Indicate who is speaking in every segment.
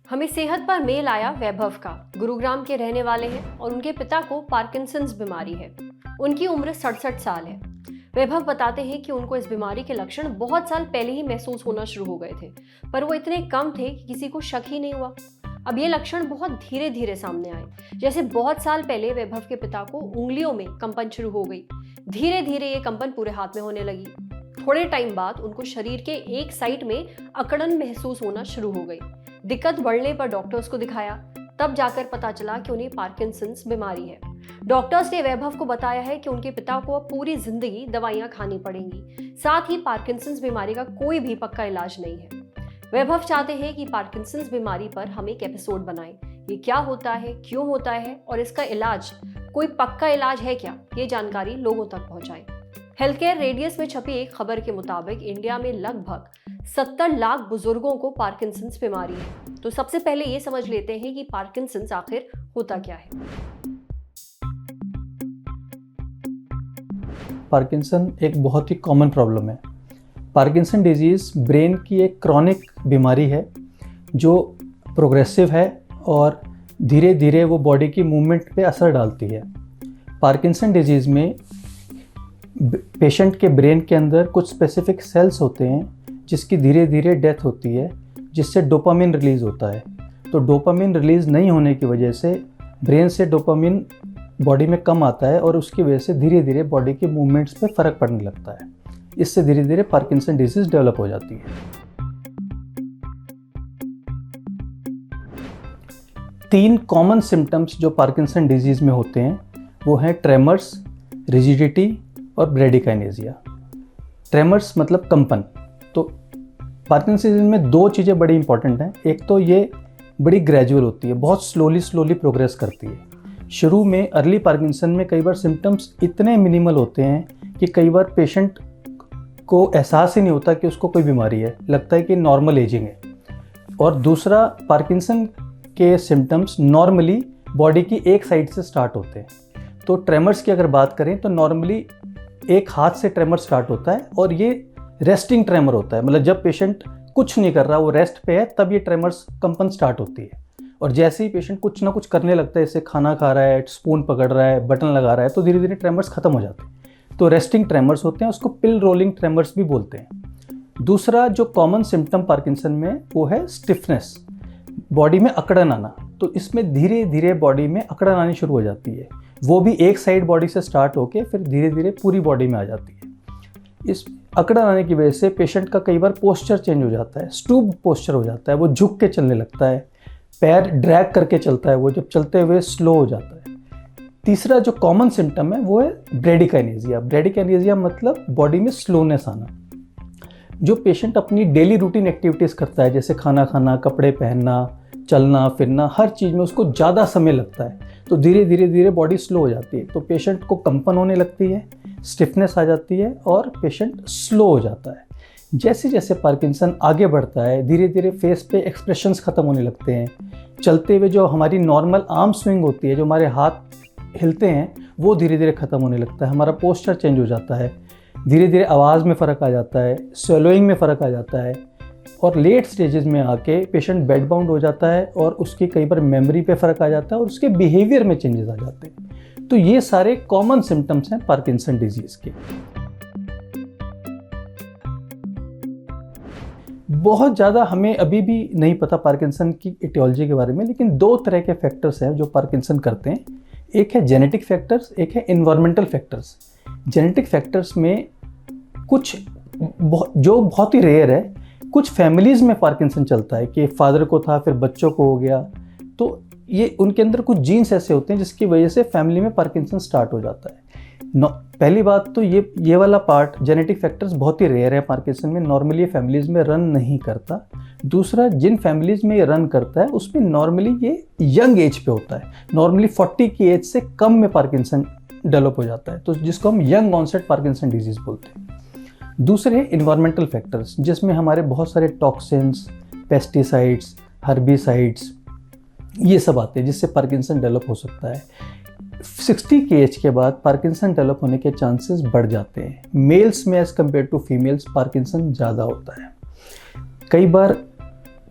Speaker 1: हमें सेहत पर मेल आया वैभव का। गुरुग्राम के रहने वाले हैं और उनके पिता को पार्किंसंस बीमारी है। उनकी उम्र 67 साल है। वैभव बताते हैं कि उनको इस बीमारी के लक्षण बहुत साल पहले ही महसूस होना शुरू हो गए थे, पर वो इतने कम थे कि किसी को शक ही नहीं हुआ। अब ये लक्षण बहुत धीरे धीरे सामने आए। जैसे बहुत साल पहले वैभव के पिता को उंगलियों में कंपन शुरू हो गई। धीरे धीरे ये कंपन पूरे हाथ में होने लगी। थोड़े टाइम बाद उनको शरीर के एक साइड में अकड़न महसूस होना शुरू हो गई। दिक्कत बढ़ने पर डॉक्टर्स को दिखाया, तब जाकर पता चला कि उन्हें पार्किंसंस बीमारी है। डॉक्टर्स ने वैभव को बताया है कि उनके पिता को अब पूरी जिंदगी दवाइयां खानी पड़ेंगी। साथ ही पार्किंसंस बीमारी का कोई भी पक्का इलाज नहीं है। वैभव चाहते हैं कि पार्किंसंस बीमारी पर हम एक एपिसोड बनाएं। ये क्या होता है, क्यों होता है और इसका इलाज, कोई पक्का इलाज है क्या, ये जानकारी लोगों तक पहुंचाएं। हेल्थ केयर रेडियस में छपी एक खबर के मुताबिक इंडिया में लगभग 70 लाख बुजुर्गों को पार्किंसंस बीमारी है। तो सबसे पहले ये समझ लेते हैं कि पार्किंसंस आखिर होता क्या है।
Speaker 2: पार्किंसन एक बहुत ही कॉमन प्रॉब्लम है। पार्किंसन डिजीज़ ब्रेन की एक क्रॉनिक बीमारी है जो प्रोग्रेसिव है और धीरे धीरे वो बॉडी की मूवमेंट पे असर डालती है। पार्किंसन डिजीज़ में पेशेंट के ब्रेन के अंदर कुछ स्पेसिफिक सेल्स होते हैं जिसकी धीरे धीरे डेथ होती है, जिससे डोपामिन रिलीज़ होता है। तो डोपामिन रिलीज़ नहीं होने की वजह से ब्रेन से डोपामिन बॉडी में कम आता है और उसकी वजह से धीरे धीरे बॉडी के मूवमेंट्स पे फ़र्क पड़ने लगता है। इससे धीरे धीरे पार्किंसन डिजीज़ डेवलप हो जाती है। 3 कॉमन सिम्टम्स जो पार्किंसन डिजीज़ में होते हैं वो हैं ट्रेमर्स, रिजिडिटी और ब्रेडिकाइनेसिया। ट्रेमर्स मतलब कंपन। तो पार्किंसन डिजीज़ में 2 चीज़ें बड़ी इंपॉर्टेंट हैं। एक तो ये बड़ी ग्रेजुअल होती है, बहुत स्लोली प्रोग्रेस करती है। शुरू में अर्ली पार्किंसन में कई बार सिम्टम्स इतने मिनिमल होते हैं कि कई बार पेशेंट को एहसास ही नहीं होता कि उसको कोई बीमारी है, लगता है कि नॉर्मल एजिंग है। और दूसरा, पार्किंसन के सिम्टम्स नॉर्मली बॉडी की एक साइड से स्टार्ट होते हैं। तो ट्रेमर्स की अगर बात करें तो नॉर्मली एक हाथ से ट्रेमर स्टार्ट होता है और ये रेस्टिंग ट्रेमर होता है, मतलब जब पेशेंट कुछ नहीं कर रहा, वो रेस्ट पे है, तब ये ट्रेमर्स कंपन स्टार्ट होती है। और जैसे ही पेशेंट कुछ ना कुछ करने लगता है, जैसे खाना खा रहा है, स्पून पकड़ रहा है, बटन लगा रहा है, तो धीरे धीरे ट्रेमर्स खत्म हो जाते हैं। तो रेस्टिंग ट्रेमर्स होते हैं, उसको पिल रोलिंग ट्रेमर्स भी बोलते हैं। दूसरा जो कॉमन सिम्टम पार्किंसन में वो है स्टिफनेस, बॉडी में अकड़न आना। तो इसमें धीरे धीरे बॉडी में अकड़न आनी शुरू हो जाती है। वो भी एक साइड बॉडी से स्टार्ट होकर फिर धीरे धीरे पूरी बॉडी में आ जाती है। इस अकड़न आने की वजह से पेशेंट का कई बार पोस्चर चेंज हो जाता है, स्टूप पोस्चर हो जाता है, वो झुक के चलने लगता है, पैर ड्रैग करके चलता है, वो जब चलते हुए स्लो हो जाता है। तीसरा जो कॉमन सिम्टम है वो है ब्रेडिकाइनेसिया। ब्रेडिकाइनेसिया मतलब बॉडी में स्लोनेस आना। जो पेशेंट अपनी डेली रूटीन एक्टिविटीज़ करता है, जैसे खाना खाना, कपड़े पहनना, चलना फिरना, हर चीज़ में उसको ज़्यादा समय लगता है, तो धीरे धीरे बॉडी स्लो हो जाती है। तो पेशेंट को कंपन होने लगती है, स्टिफनेस आ जाती है और पेशेंट स्लो हो जाता है। जैसे जैसे पार्किंसन आगे बढ़ता है, धीरे धीरे फेस पे एक्सप्रेशंस ख़त्म होने लगते हैं। चलते हुए जो हमारी नॉर्मल आर्म स्विंग होती है, जो हमारे हाथ हिलते हैं, वो धीरे धीरे ख़त्म होने लगता है। हमारा पोस्चर चेंज हो जाता है, धीरे धीरे आवाज़ में फ़र्क आ जाता है, स्वेलोइंग में फ़र्क आ जाता है और लेट स्टेजेस में आके पेशेंट बेड बाउंड हो जाता है और उसकी कई बार मेमोरी पे फ़र्क आ जाता है और उसके बिहेवियर में चेंजेस आ जाते हैं। तो ये सारे कॉमन सिम्टम्स हैं पार्किंसन डिजीज़ के। बहुत ज़्यादा हमें अभी भी नहीं पता पार्किंसन की एटियोलॉजी के बारे में, लेकिन 2 तरह के फैक्टर्स हैं जो पार्किंसन करते हैं। एक है जेनेटिक फैक्टर्स, एक है एनवायरमेंटल फैक्टर्स। जेनेटिक फैक्टर्स में कुछ जो बहुत ही रेयर है, कुछ फैमिलीज़ में पार्किंसन चलता है कि फादर को था फिर बच्चों को हो गया, तो ये उनके अंदर कुछ जीन्स ऐसे होते हैं जिसकी वजह से फैमिली में पार्किंसन स्टार्ट हो जाता है। पहली बात तो ये वाला पार्ट, जेनेटिक फैक्टर्स बहुत ही रेयर है पार्किंसन में, नॉर्मली फैमिलीज़ में रन नहीं करता। दूसरा, जिन फैमिलीज़ में ये रन करता है उसमें नॉर्मली ये यंग एज पे होता है, नॉर्मली 40 की एज से कम में पार्किंसन डेवलप हो जाता है, तो जिसको हम यंग ऑनसेट पार्किंसन डिजीज़ बोलते हैं। दूसरे इन्वायरमेंटल फैक्टर्स, जिसमें हमारे बहुत सारे टॉक्सिन्स, पेस्टिसाइड्स, हर्बिसाइड्स, ये सब आते हैं जिससे पार्किंसन डेवलप हो सकता है। 60 की एज के बाद पार्किंसन डेवलप होने के चांसेस बढ़ जाते हैं। मेल्स में as compare to females Parkinson ज़्यादा होता है। कई बार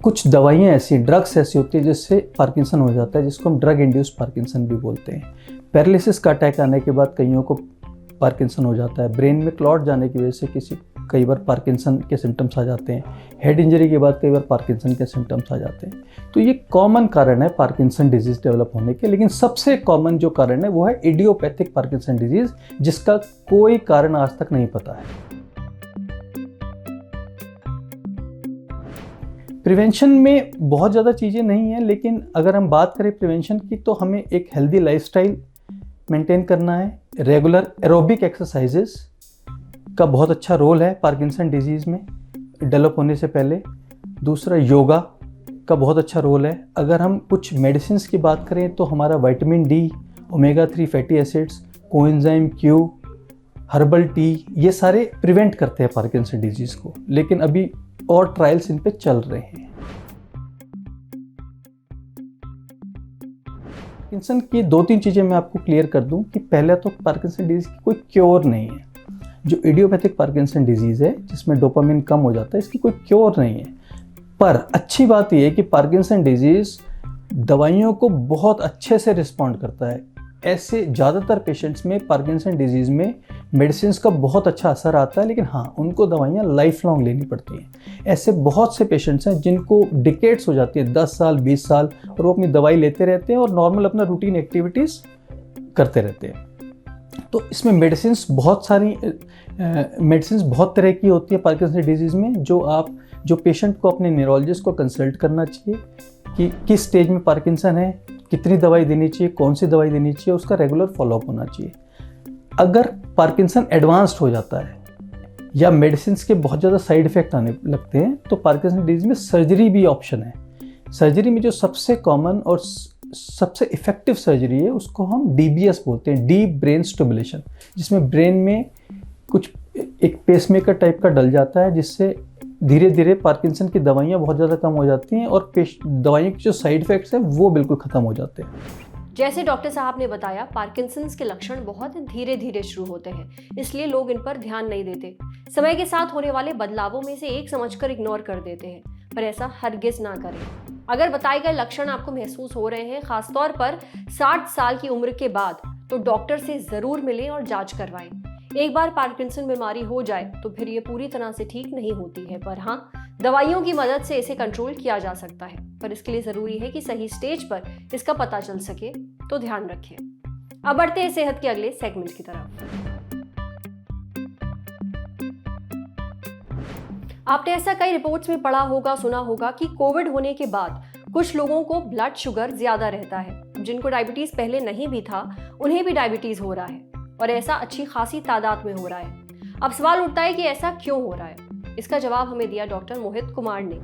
Speaker 2: कुछ दवाइयाँ ऐसी, ड्रग्स ऐसी होती है जिससे पार्किंसन हो जाता है, जिसको हम ड्रग इंड्यूस पार्किंसन भी बोलते हैं। पैरालिसिस का अटैक आने के बाद कईयों को पार्किंसन हो जाता है। ब्रेन में क्लॉट जाने की वजह से कई बार पार्किंसन के सिम्टम्स आ जाते हैं। हेड इंजरी के बाद कई बार पार्किंसन के सिम्टम्स आ जाते हैं। तो ये कॉमन कारण है पार्किंसन डिजीज़ डेवलप होने के, लेकिन सबसे कॉमन जो कारण है वो है इडियोपैथिक पार्किंसन डिजीज़, जिसका कोई कारण आज तक नहीं पता है। प्रिवेंशन में बहुत ज़्यादा चीज़ें नहीं हैं, लेकिन अगर हम बात करें प्रिवेंशन की तो हमें एक हेल्दी लाइफस्टाइल मेंटेन करना है। रेगुलर एरोबिक एक्सरसाइजेस का बहुत अच्छा रोल है पार्किंसन डिजीज़ में डेवलप होने से पहले। दूसरा, योगा का बहुत अच्छा रोल है। अगर हम कुछ मेडिसिन्स की बात करें तो हमारा vitamin D, omega 3 fatty acids, coenzyme Q, herbal tea, ये सारे प्रिवेंट करते हैं पार्किंसन डिजीज़ को, लेकिन अभी और ट्रायल्स इन पे चल रहे हैं। पार्किंसन की 2-3 चीज़ें मैं आपको क्लियर कर दूं कि पहले तो पार्किंसन डिजीज़ की कोई क्योर नहीं है। जो इडियोपैथिक पार्किंसन डिजीज़ है जिसमें डोपामिन कम हो जाता है, इसकी कोई क्योर नहीं है। पर अच्छी बात यह है कि पार्किंसन डिजीज़ दवाइयों को बहुत अच्छे से रिस्पॉन्ड करता है। ऐसे ज़्यादातर पेशेंट्स में पार्किंसन डिजीज़ में मेडिसिन का बहुत अच्छा असर आता है, लेकिन हाँ, उनको दवाइयाँ लाइफ लॉन्ग लेनी पड़ती हैं। ऐसे बहुत से पेशेंट्स हैं जिनको डिकेड्स हो जाती है, 10 साल 20 साल, और वो अपनी दवाई लेते रहते हैं और नॉर्मल अपना रूटीन एक्टिविटीज़ करते रहते हैं। तो इसमें मेडिसिन बहुत तरह की होती है पार्किंसन डिजीज़ में, जो पेशेंट को अपने न्यूरोलॉजिस्ट को कंसल्ट करना चाहिए कि किस स्टेज में पार्किंसन है, कितनी दवाई देनी चाहिए, कौन सी दवाई देनी चाहिए, उसका रेगुलर फॉलोअप होना चाहिए। अगर पार्किंसन एडवांस्ड हो जाता है या मेडिसिन के बहुत ज़्यादा साइड इफ़ेक्ट आने लगते हैं तो पार्किंसन डिजीज़ में सर्जरी भी ऑप्शन है। सर्जरी में जो सबसे कॉमन और सबसे इफ़ेक्टिव सर्जरी है उसको हम DBS बोलते हैं, डीप ब्रेन स्टिमुलेशन, जिसमें ब्रेन में कुछ एक पेसमेकर टाइप का डल जाता है, जिससे धीरे धीरे पार्किंसन की दवाइयाँ बहुत ज़्यादा कम हो जाती हैं और दवाइयों के जो साइड इफ़ेक्ट्स हैं वो बिल्कुल ख़त्म हो जाते हैं।
Speaker 1: जैसे डॉक्टर साहब ने बताया, पार्किंसंस के लक्षण बहुत धीरे धीरे शुरू होते हैं, इसलिए लोग इन पर ध्यान नहीं देते। समय के साथ होने वाले बदलावों में से एक समझकर इग्नोर कर देते हैं, पर ऐसा हरगिज ना करें। अगर बताए गए लक्षण आपको महसूस हो रहे हैं, खासतौर पर 60 साल की उम्र के बाद, तो डॉक्टर से जरूर मिलें और जांच करवाएं। एक बार पार्किंसन बीमारी हो जाए तो फिर ये पूरी तरह से ठीक नहीं होती है, पर हाँ, दवाइयों की मदद से इसे कंट्रोल किया जा सकता है। पर इसके लिए जरूरी है कि सही स्टेज पर इसका पता चल सके, तो ध्यान रखें। अब बढ़ते हैं सेहत के अगले सेगमेंट की तरफ। आपने ऐसा कई रिपोर्ट्स में पढ़ा होगा, सुना होगा कि कोविड होने के बाद कुछ लोगों को ब्लड शुगर ज्यादा रहता है। जिनको डायबिटीज पहले नहीं भी था, उन्हें भी डायबिटीज हो रहा है, और ऐसा अच्छी खासी तादाद में हो रहा है। अब सवाल उठता है कि ऐसा क्यों हो रहा है। इसका जवाब हमें दिया डॉक्टर मोहित कुमार ने।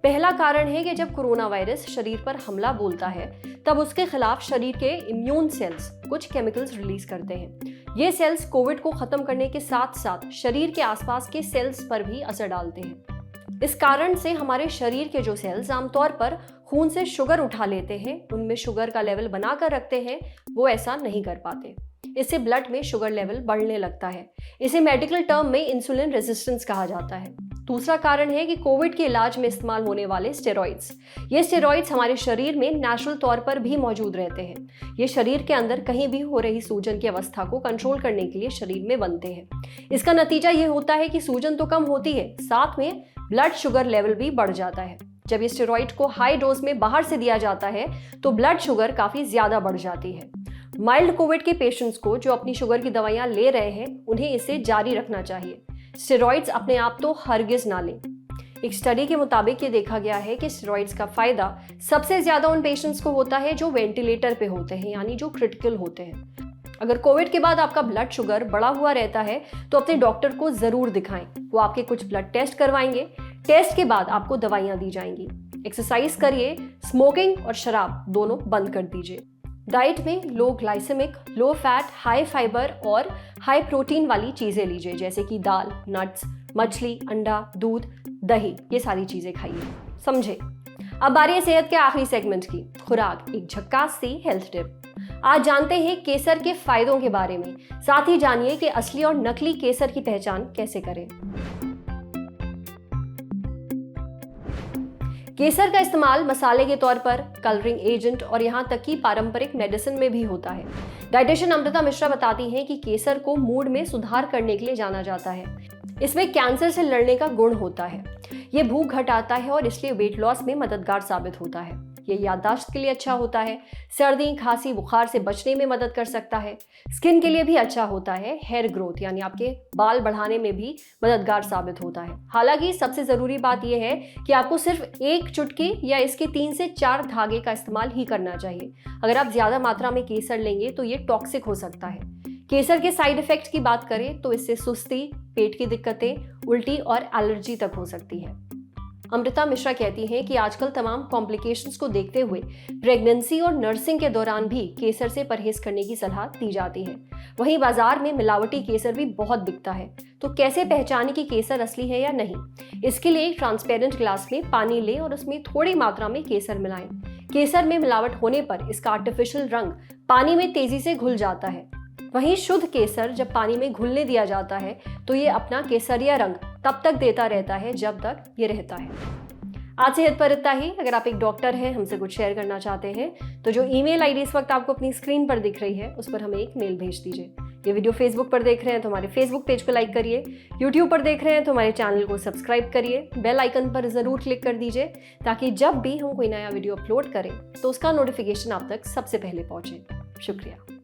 Speaker 1: पहला कारण है कि जब कोरोना वायरस शरीर पर हमला बोलता है, तब उसके खिलाफ शरीर के इम्यून सेल्स कुछ केमिकल्स रिलीज करते हैं। ये सेल्स कोविड को खत्म करने के साथ साथ शरीर के आसपास के सेल्स पर भी असर डालते हैं। इस कारण से हमारे शरीर के जो सेल्स आमतौर पर खून से शुगर उठा लेते हैं, उनमें शुगर का लेवल बनाकर रखते हैं, वो ऐसा नहीं कर पाते। इससे ब्लड में शुगर लेवल बढ़ने लगता है। इसे मेडिकल टर्म में इंसुलिन रेजिस्टेंस कहा जाता है। दूसरा कारण है कि कोविड के इलाज में इस्तेमाल होने वाले स्टेरॉइड्स। ये स्टेरॉइड्स हमारे शरीर में नेचुरल तौर पर भी मौजूद रहते हैं। ये शरीर के अंदर कहीं भी हो रही सूजन की अवस्था को कंट्रोल करने के लिए शरीर में बनते हैं। इसका नतीजा ये होता है कि सूजन तो कम होती है, साथ में ब्लड शुगर लेवल भी बढ़ जाता है। जब ये स्टेरॉइड को हाई डोज में बाहर से दिया जाता है तो ब्लड शुगर काफी ज्यादा बढ़ जाती है। माइल्ड कोविड के पेशेंट्स को जो अपनी शुगर की दवाइयां ले रहे हैं, उन्हें इसे जारी रखना चाहिए। स्टेरॉइड्स अपने आप तो हरगिज ना लें। एक स्टडी के मुताबिक ये देखा गया है कि स्टेरॉइड्स का फायदा सबसे ज्यादा उन पेशेंट्स को होता है जो वेंटिलेटर पे होते हैं, यानी जो क्रिटिकल होते हैं। अगर कोविड के बाद आपका ब्लड शुगर बढ़ा हुआ रहता है तो अपने डॉक्टर को जरूर दिखाएं। वो आपके कुछ ब्लड टेस्ट करवाएंगे। टेस्ट के बाद आपको दवाइयां दी जाएंगी। एक्सरसाइज करिए, स्मोकिंग और शराब दोनों बंद कर दीजिए। डाइट में low glycaemic, low fat, high fibre और हाई प्रोटीन वाली चीजें लीजिए, जैसे कि दाल, नट्स, मछली, अंडा, दूध, दही, ये सारी चीजें खाइए। समझे? अब बारी है सेहत के आखिरी सेगमेंट की, खुराक, एक झक्कास सी हेल्थ टिप। आज जानते हैं केसर के फायदों के बारे में, साथ ही जानिए कि असली और नकली केसर की पहचान कैसे करें। केसर का इस्तेमाल मसाले के तौर पर, कलरिंग एजेंट और यहाँ तक कि पारंपरिक मेडिसिन में भी होता है। डाइटिशियन अमृता मिश्रा बताती हैं कि केसर को मूड में सुधार करने के लिए जाना जाता है। इसमें कैंसर से लड़ने का गुण होता है। ये भूख घटाता है और इसलिए वेट लॉस में मददगार साबित होता है। ये याददाश्त के लिए अच्छा होता है, सर्दी, खांसी, बुखार से बचने में मदद कर सकता है। स्किन के लिए भी अच्छा होता है, हेयर ग्रोथ यानी आपके बाल बढ़ाने में भी मददगार साबित होता है। हालांकि सबसे ज़रूरी बात यह है कि आपको सिर्फ एक चुटकी या इसके 3 से 4 धागे का इस्तेमाल ही करना चाहिए। अगर आप ज़्यादा मात्रा में केसर लेंगे तो ये टॉक्सिक हो सकता है। केसर के साइड इफेक्ट्स की बात करें तो इससे सुस्ती, पेट की दिक्कतें, उल्टी और एलर्जी तक हो सकती है। अमृता मिश्रा कहती हैं कि आजकल तमाम कॉम्प्लिकेशंस को देखते हुए प्रेगनेंसी और नर्सिंग के दौरान भी केसर से परहेज करने की सलाह दी जाती है। वहीं बाजार में मिलावटी केसर भी बहुत बिकता है, तो कैसे पहचाने कि केसर असली है या नहीं? इसके लिए एक ट्रांसपेरेंट ग्लास में पानी लें और उसमें थोड़ी मात्रा में केसर मिलाएं। केसर में मिलावट होने पर इसका आर्टिफिशियल रंग पानी में तेजी से घुल जाता है। वहीं शुद्ध केसर जब पानी में घुलने दिया जाता है तो ये अपना केसरिया रंग तब तक देता रहता है जब तक ये रहता है। आज सेहत पर इतना ही। अगर आप एक डॉक्टर हैं, हमसे कुछ शेयर करना चाहते हैं तो जो ईमेल आईडी इस वक्त आपको अपनी स्क्रीन पर दिख रही है उस पर हमें एक मेल भेज दीजिए। ये वीडियो फेसबुक पर देख रहे हैं तो हमारे फेसबुक पेज को लाइक करिए, यूट्यूब पर देख रहे हैं तो हमारे चैनल को सब्सक्राइब करिए, बेल आइकन पर ज़रूर क्लिक कर दीजिए ताकि जब भी हम कोई नया वीडियो अपलोड करें तो उसका नोटिफिकेशन आप तक सबसे पहले पहुंचे। शुक्रिया।